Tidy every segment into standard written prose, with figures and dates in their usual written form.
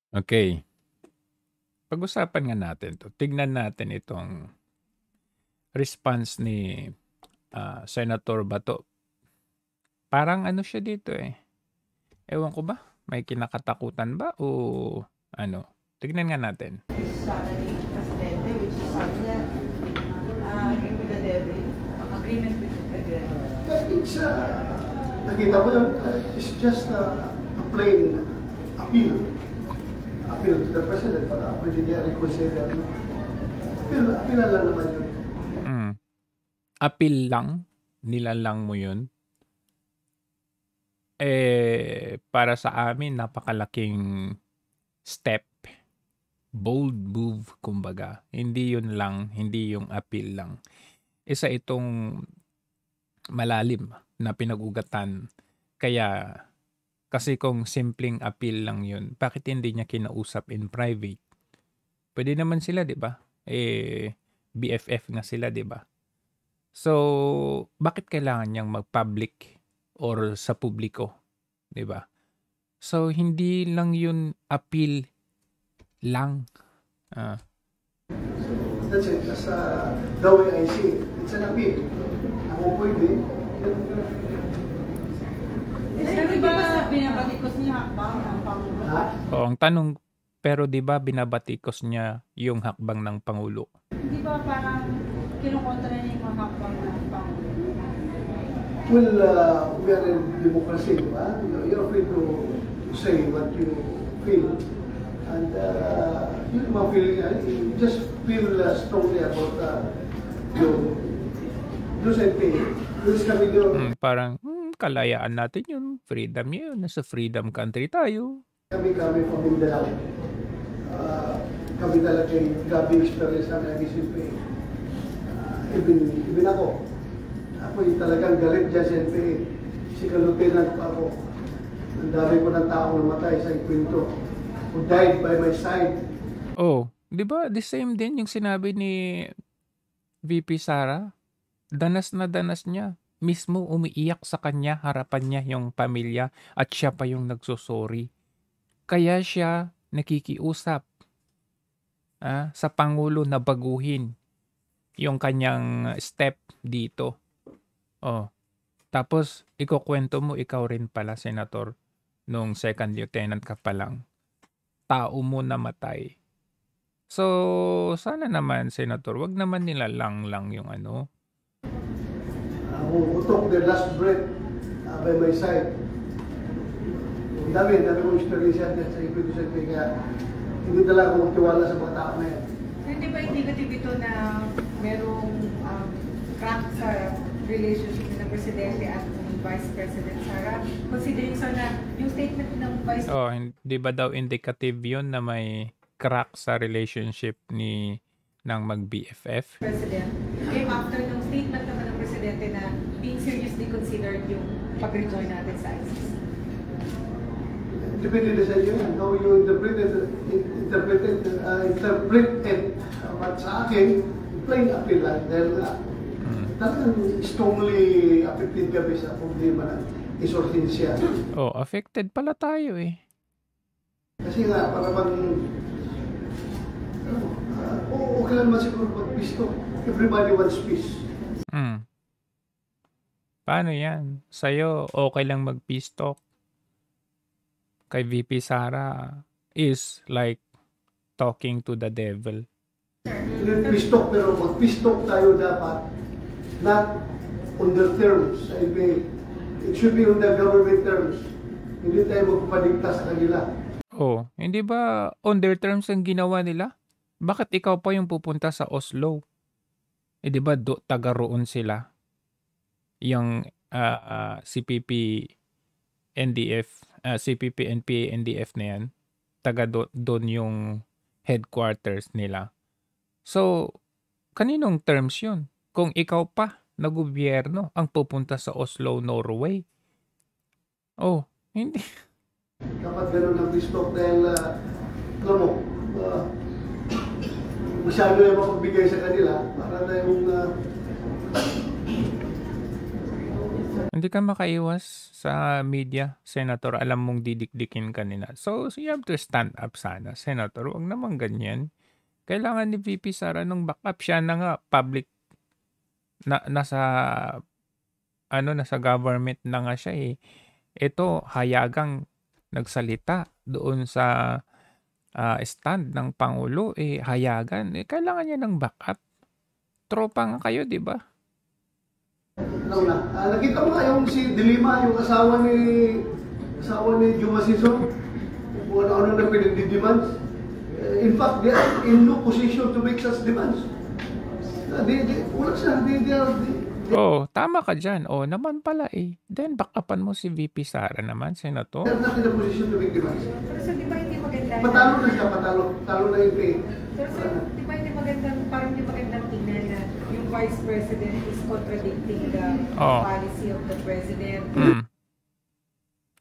Okay, pag-usapan nga natin 'to. Tignan natin itong response ni, Senator Bato. Parang ano siya dito, eh, ewan ko ba, may kinakatakutan ba o ano? Tignan nga natin. Saturday Presidente, which is sabi niya, agree with the devil, agreement with the devil. It's, nakita ko lang, it's just a plain appeal. Appeal to the President para pwede niya reconsider. Appeal lang naman yun. Appeal lang, nilalang mo 'yun. Para sa amin napakalaking step, bold move kumbaga. Hindi 'yun lang, hindi yung appeal lang. Isa itong malalim na pinag-ugatan. Kaya kasi kung simpleng appeal lang 'yun, bakit hindi niya kinausap in private? Pwede naman sila, 'di ba? BFF nga sila, 'di ba? So, bakit kailangan niyang mag-public or sa publiko, 'di ba? So, hindi lang 'yun appeal lang. That's it. That's the way I see it. It's an appeal. Ako pwede. Pero di ba binabatikos niya hakbang ang Pangulo? Ha? Ang tanong, pero 'di ba binabatikos niya yung hakbang ng Pangulo? Di ba parang kinukontra niya yung mga hakbang ng Pangulo? Well, we are in democracy, di ba? You're free to say what you feel. And yun mga feeling, you just feel strongly about yung safety. Yung kami yun, Parang kalayaan natin yun, freedom yun, nasa freedom country tayo. kami from Mindanao. Kami talaga yung grabe experience na nag-isipin. Even ako. Ako yung talagang galit dyan sa NPA. Si Lieutenant pa ako. Ang dami ko ng taong namatay sa ikwento. Who died by my side. Oh, 'di ba the same din yung sinabi ni VP Sara? Danas na danas niya. Mismo umiiyak sa kanya, harapan niya yung pamilya at siya pa yung nagsosorry. Kaya siya nakikiusap sa Pangulo na baguhin yung kanyang step dito. Oh, tapos ikukwento mo ikaw rin pala, Senator, nung second lieutenant ka pa lang. Tao mo namatay. So, sana naman, Senator, wag naman nila lang yung ano. Who took their last breath by my side. Ang dami kong experience yan sa ikwento sa NPA. Kaya hindi talaga ako magtiwala sa mga tao na yan. Hindi ba indicative ito na merong crack sa relationship ng Presidente at ng Vice President Sara? Considering na yung statement ng Vice Oh, hindi ba daw indicative yun na may crack sa relationship ni ng mag-BFF? President came after ng statement naman ng Presidente na being seriously considered yung pag-rejoin natin sa ISIS? Depende sa inyo yan. How you interpreted but sa akin, plain appeal lang. Dahil talagang strongly affected kami sa problema ng insurgensya. Oh, affected pala tayo eh. Kasi nga, para bang, okay lang naman siguro pag-peace to. Everybody wants peace. Paano yan? Sa'yo, okay lang mag-peace talk. Kay VP Sara is like talking to the devil. Peace talk, pero mag-peace talk tayo dapat not on their terms. It should be on the government terms. Hindi tayo magpapadikta sa kanila. Oh, hindi ba on their terms ang ginawa nila? Bakit ikaw pa yung pupunta sa Oslo? Di ba taga roon sila? Yung CPP NDF, CPP NPA NDF na yan, taga doon yung headquarters nila. So, kaninong terms yun? Kung ikaw pa na gobyerno ang pupunta sa Oslo, Norway. Oh, hindi. Kapag gano'n ang peace talk dahil, alam mo, masyado yung mapagbigay sa kanila para na yung Hindi ka makaiwas sa media, Senator. Alam mong didikdikin ka nila. So you have to stand up sana, Senator. Huwag naman ganyan. Kailangan ni VP Sara ng backup. Siya na nga, public, nasa, nasa government na nga siya eh. Ito, hayagang nagsalita doon sa stand ng Pangulo. Hayagan. Kailangan niya ng backup. Tropa nga kayo, di ba? Nakita mo nga yung si Dilima, yung asawa ni Juma Sison, kung ano na pinagdidemands. In fact, they are in no position to make such demands. Wala siya, Tama ka dyan. Naman pala eh. Then backupan mo si VP Sara naman, Senator. they are not in a position to make demands. Pero so, di ba hindi maganda? Patalo na siya, talo na yung pay. Pero so, di ba hindi magandang, parang hindi magandang tingnan na yung Vice President is contradicting the policy of the President.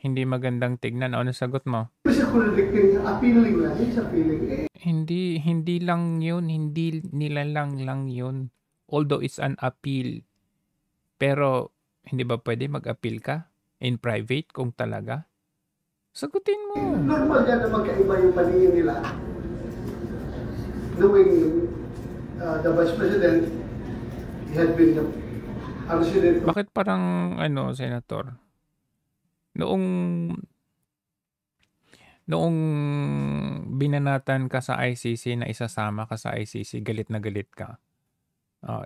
Hindi magandang tignan. Ano sagot mo? Kasi contradicting, appealing lang, it's appealing. Hindi lang yun. Hindi nila lang yun. Although it's an appeal. Pero, hindi ba pwede mag-appeal ka? In private kung talaga? Sagutin mo. Normal yan na magkaiba yung paningin nila. Knowing the Vice President, he had been a resident. Bakit parang, Senator? Noong binanatan ka sa ICC na isasama ka sa ICC, galit na galit ka.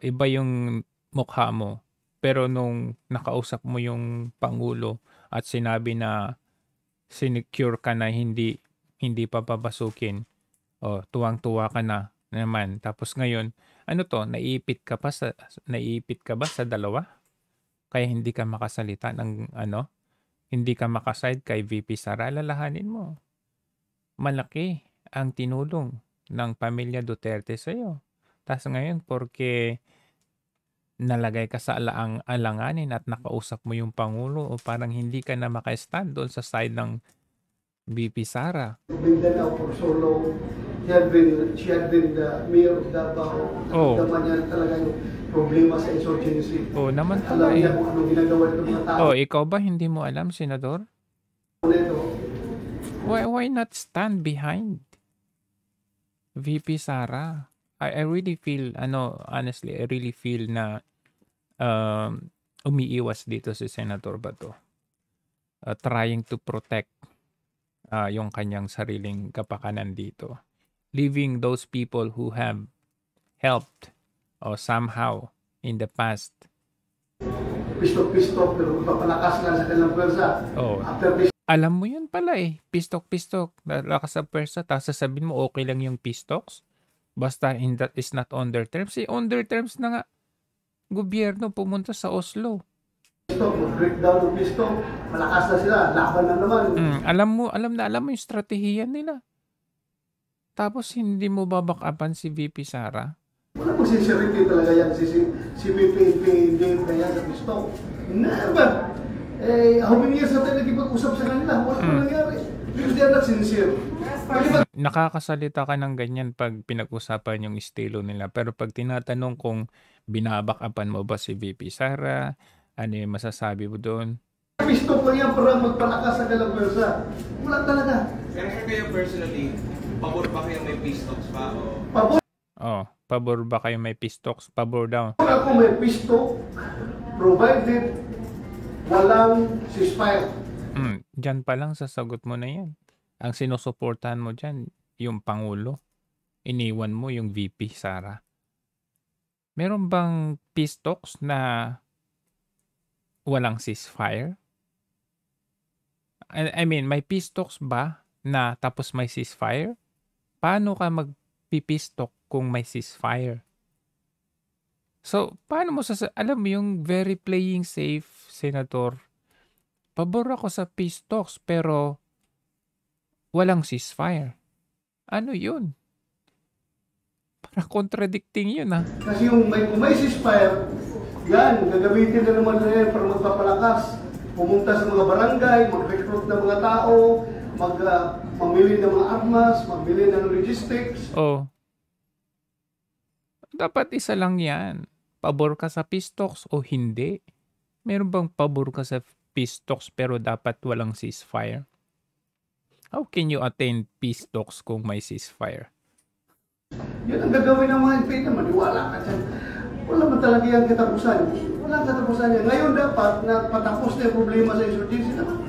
Iba yung mukha mo. Pero nung nakausap mo yung Pangulo at sinabi na sinecure ka na hindi papapasukin, tuwang-tuwa ka na naman. Tapos ngayon, naiipit ka ba sa dalawa? Kaya hindi ka makasalita ng hindi ka makaside kay VP Sara. Alalahanin mo. Malaki ang tinulong ng pamilya Duterte sa'yo. Tapos ngayon, porque nalagay ka sa alanganin at nakausap mo yung Pangulo o parang hindi ka na maka-stand doon sa side ng VP Sara. Mindanao for so long. She had been the mayor of Davao. Naman niya talaga yung problema sa insurgency. Naman Alam pala eh. niya kung anong ginagawa ng mga tao. Ikaw ba hindi mo alam, Senador? Why not stand behind VP Sara? I really feel, honestly, I really feel na umiiwas dito si Senator Bato. Trying to protect yung kanyang sariling kapakanan dito. Leaving those people who have helped somehow in the past. Pistok-pistok, pero papalakas lang sa kanilang pwersa. Alam mo yun pala eh. Pistok-pistok. Lakas sa pwersa. Tapos sasabihin mo okay lang yung pistoks. Basta that is not on their terms. On their terms na nga, gobyerno pumunta sa Oslo. Breakdown ng pistok, malakas na sila, laban na naman. Alam mo yung strategiya nila. Tapos hindi mo babakapan si VP Sara. Wala pong sincerity talaga yan si VP Dave na yan sa pistok. Never! How many years natin nagkipag-usap sa kanila? Wala pong nangyari. Because they are not sincere. Nakakasalita ka ng ganyan pag pinag-usapan yung estilo nila. Pero pag tinatanong kung binabakapan mo ba si VP Sara, ano yung masasabi mo doon? Pistok lang yan para magpalakas sa kanilang pwersa. Wala talaga. Pero kayo personally, pabor ba kayo may pistoks pa? Pabor ba kayo may pistoks? Pabor daw. Ako may pistok, provided walang ceasefire. Diyan pa lang sasagot mo na yan. Ang sinusuportahan mo dyan, yung Pangulo. Iniwan mo yung VP Sara. Meron bang pistoks na walang ceasefire? I mean, may pistoks ba na tapos may ceasefire? Paano ka magpipistok kung may ceasefire? So, paano mo alam mo yung very playing safe, Senator? Pabor ako sa peace talks pero walang ceasefire. Ano yun? Para contradicting yun Kasi yung may ceasefire, yan, gagamitin na naman na yan para magpapalakas. Pumunta sa mga barangay, mag-recruit ng mga tao, mamili ng mga armas, mamili ng logistics. Dapat isa lang yan. Pabor ka sa peace talks o hindi? Meron bang pabor ka sa peace talks pero dapat walang ceasefire? How can you attain peace talks kung may ceasefire? Yun ang gagawin ng mga NPA, maniwala ka dyan. Wala man talaga yung katapusan. Walang katapusan yan. Ngayon dapat na patapos na yung problema sa insurgency naman.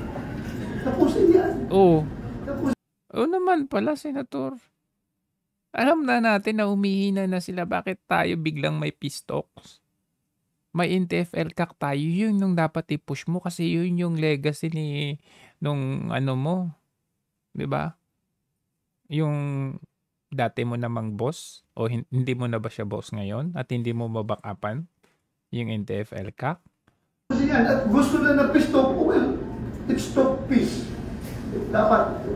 Tapusin yan. Oo. Tapusin. Oo naman pala, Senator. Alam na natin na humihina na sila. Bakit tayo biglang may peace talks? May NTF LCAC tayo. Yun yung dapat i-push mo kasi yun yung legacy nung ano mo. 'Di ba? Yung dati mo namang boss o hindi mo na ba siya boss ngayon at hindi mo mabackupan yung NTF LCAC? Yan. At gusto na ng peace talk, well, let's talk peace. Dapat,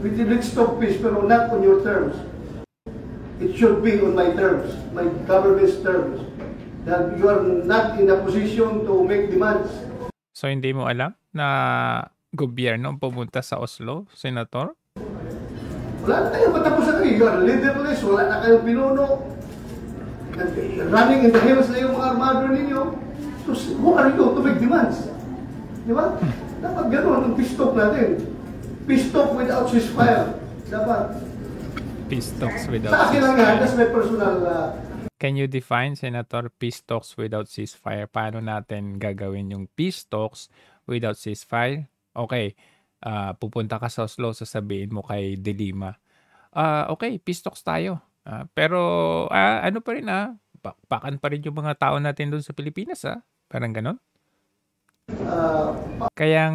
let's talk peace, pero not on your terms. It should be on my terms, my government's terms. That you are not in a position to make demands. So hindi mo alam na gobyerno pumunta sa Oslo, Senator? Wala na kayo, patapos na kayo. You are leaderless, wala na kayong pinuno. Running in the hills na yung mga armado ninyo. So, who are you to make demands? Di ba? Dapat gano'n, ang peace talk natin. Peace talk without ceasefire. Dapat. Peace talks without Sa akin lang yan, ceasefire. that's my personal... Can you define, Senator, peace talks without ceasefire? Paano natin gagawin yung peace talks without ceasefire? Okay, pupunta ka sa Oslo, sasabihin mo kay De Lima, okay, peace talks tayo. Pero ano pa rin bakbakan pa rin yung mga tao natin doon sa Pilipinas Parang ganon. Kaya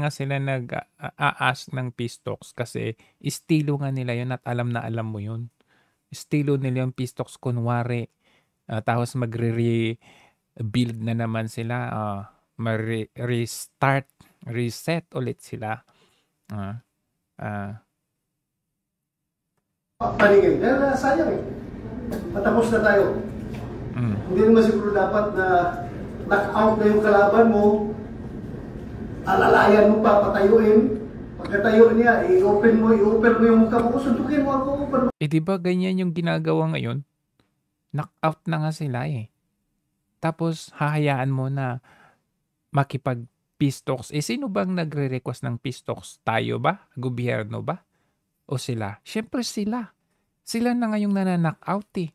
nga sila nag-ask ng peace talks kasi estilo nga nila yun at alam na alam mo yun. Estilo nila yung peace talks kunwari. Tapos magre-rebuild na naman sila. Reset ulit sila. Paningin. Kaya sayang eh. Patapos na tayo. Hindi naman siguro dapat na knock-out na yung kalaban mo, alalayan mo pa, patayuin. Pagkatayo niya, i-open mo yung mukha mo, suntukin mo ako. Di ba ganyan yung ginagawa ngayon? Knock-out na nga sila eh. Tapos hahayaan mo na makipag-peace talks. Sino bang nagre-request ng peace talks? Tayo ba? Gobyerno ba? O sila? Siyempre sila. Sila na ngayong nananock-out eh.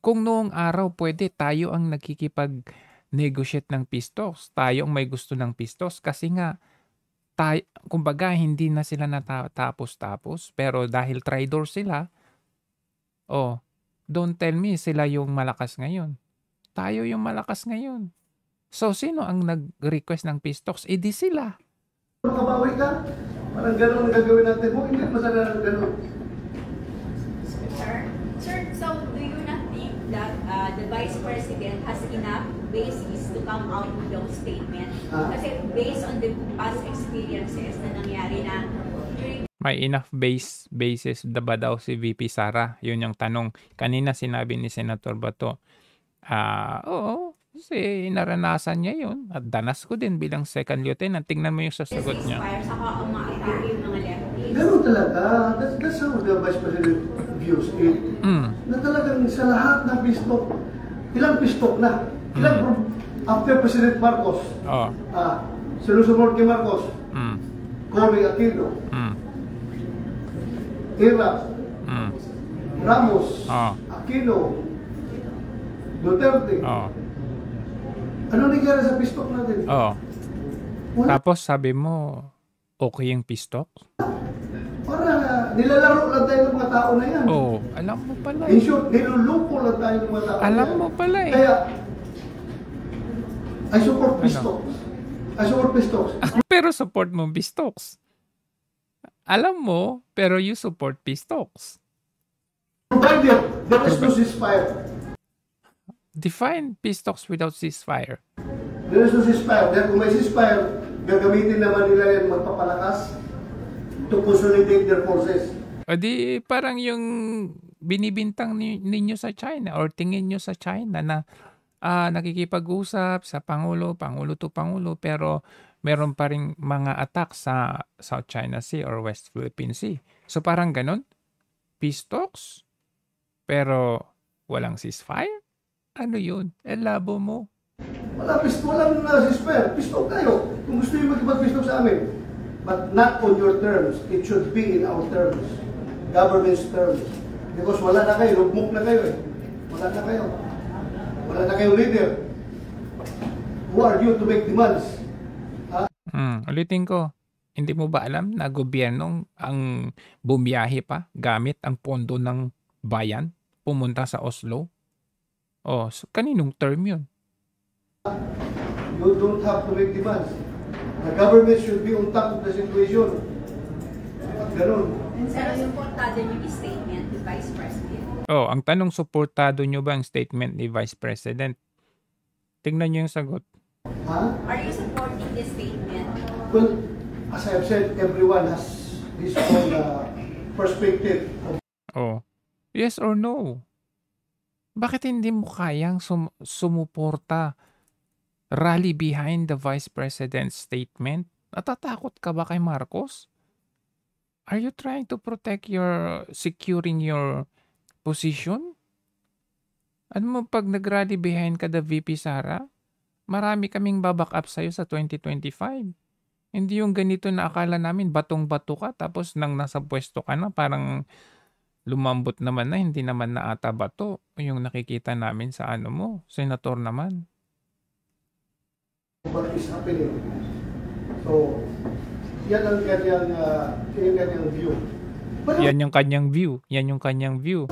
Kung noong araw pwede, tayo ang nakikipag-negotiate ng peace talks. Tayo ang may gusto ng peace talks kasi nga kumbaga hindi na sila natapos-tapos pero dahil traitor sila, don't tell me sila yung malakas ngayon. Tayo yung malakas ngayon. So sino ang nag-request ng peace talks? Di sila. Makabawi ka? Parang gano'n ang gagawin natin mo. Hindi masala na gano'n. Sir, so do you not think that the Vice President has enough basis to come out with those statements? Kasi based on the past experiences na nangyari na may enough basis ba daw si VP Sara? Yun yung tanong. Kanina sinabi ni Senator Bato, oo, kasi naranasan niya yun. At danas ko din bilang second lieutenant. Tingnan mo yung sasagot niya. saka umaatake yung mga lefties. Gano'n talaga. That's how the Vice President views it. Na talagang sa lahat ng peace talk, ilang peace talk na? After President Marcos, sinusunod kay Marcos, Cory Aquino, Iraq, Ramos, Aquino, Duterte. Ano nangyari sa peace talk natin? Tapos sabi mo, okay yung peace talk? Para nilalaro lang tayo ng mga tao na yan. Alam mo pala In short, niluluko lang tayo ng mga tao na yan. Alam mo pala eh. Kaya, I support peace talks. I support peace talks. Pero support mo peace talks. Alam mo, pero you support peace talks. Provided there is no ceasefire. Define peace talks without ceasefire. There is no ceasefire. Dahil kung may ceasefire, gagamitin naman nila yan magpapalakas to consolidate their forces. O di parang yung binibintang ninyo sa China or tingin nyo sa China na nakikipag-usap sa Pangulo to Pangulo pero meron pa rin mga attack sa South China Sea or West Philippine Sea. So parang ganun? Peace talks? Pero walang ceasefire? Ano yun? Labo mo. Walang ceasefire. Pistol kayo. Kung gusto nyo magkipag-pistol sa amin. But not on your terms. It should be in our terms. Government's terms. Because wala na kayo. Lugmok na kayo eh. Wala na kayo. Wala na kayong leader. Who are you to make demands? Ulitin ko. Hindi mo ba alam na gobyernong ang bumiyahe pa gamit ang pondo ng bayan pumunta sa Oslo? So kaninong term yun? You don't have to make demands. The government should be on top of the situation. Ganun. Pero supportado niyo yung statement ni Vice President. Ang tanong, suportado nyo ba ang statement ni Vice President? Tingnan nyo yung sagot. Are you supporting the statement? Well, as I have said, everyone has his own perspective. Yes or no? Bakit hindi mo kayang sumuporta? Rally behind the Vice President's statement? Natatakot ka ba kay Marcos? Are you trying to protect securing your position? Ano mo pag nag-rally behind ka the VP Sara? Marami kaming baback up sa'yo sa 2025. Hindi yung ganito na akala namin batong-bato ka tapos nang nasa pwesto ka na parang lumambot naman na, hindi naman na ata bato yung nakikita namin sa senator naman. What is happening? So, yan ang kanyang view. Yan yung kanyang view.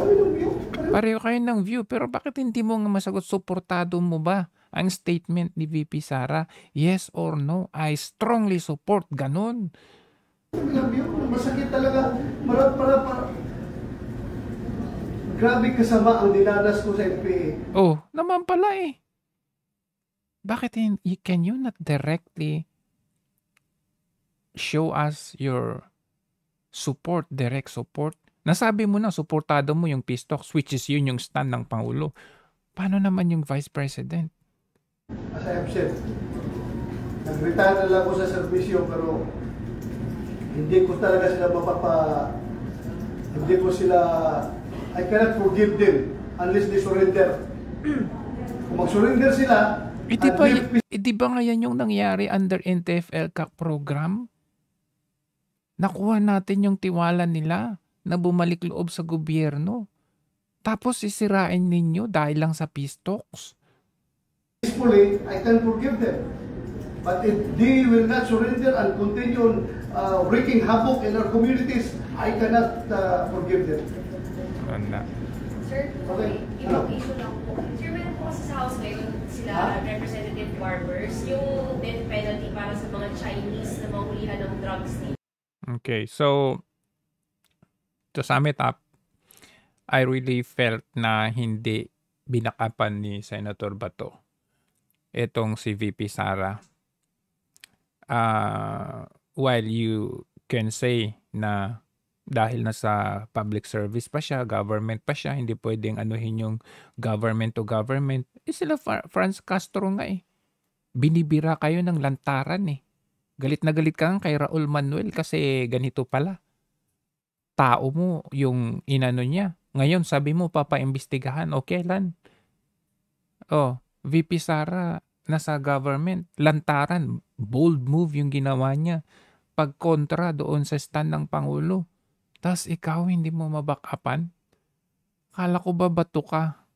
Pareho kayo ng view, pero bakit hindi mo nga masagot, suportado mo ba ang statement ni VP Sara? Yes or no? I strongly support. Ganon. Masakit talaga. Grabe kasama ang dinanas ko sa NPA. Naman pala eh. Bakit can you not directly show us your support, direct support? Nasabi mo na, suportado mo yung peace talks, which is yun yung stand ng Pangulo. Paano naman yung Vice President? As I have said, nag-retire na lang ako sa serbisyo pero hindi ko talaga sila I cannot forgive them unless they surrender. Kung mag-surrender sila, di ba nga yan yung nangyari under NTF LCAC program? Nakuha natin yung tiwala nila na bumalik loob sa gobyerno. Tapos sisirain ninyo dahil lang sa peace talks. Peacefully, I can forgive them. But if they will not surrender and continue wreaking havoc in our communities, I cannot forgive them. Sir, ibang issue lang po. Sir, meron po kasi sa House ngayon sila Representative Barbers, yung death penalty para sa mga Chinese na mahulihan ng drugs dito. Okay, so to sum it up, I really felt na hindi binakapan ni Senator Bato itong si VP Sara. While you can say na dahil nasa public service pa siya, government pa siya, hindi pwedeng anuhin yung government to government. Sila Franz Castro nga eh. Binibira kayo ng lantaran eh. Galit na galit ka kay Raul Manuel kasi ganito pala. Tao mo yung inano niya. Ngayon sabi mo papaimbestigahan. Okay lan. VP Sara nasa government. Lantaran. Bold move yung ginawa niya. Pagkontra doon sa stand ng Pangulo. Tas ikaw hindi mo mabackupan? Kala ko ba bato ka?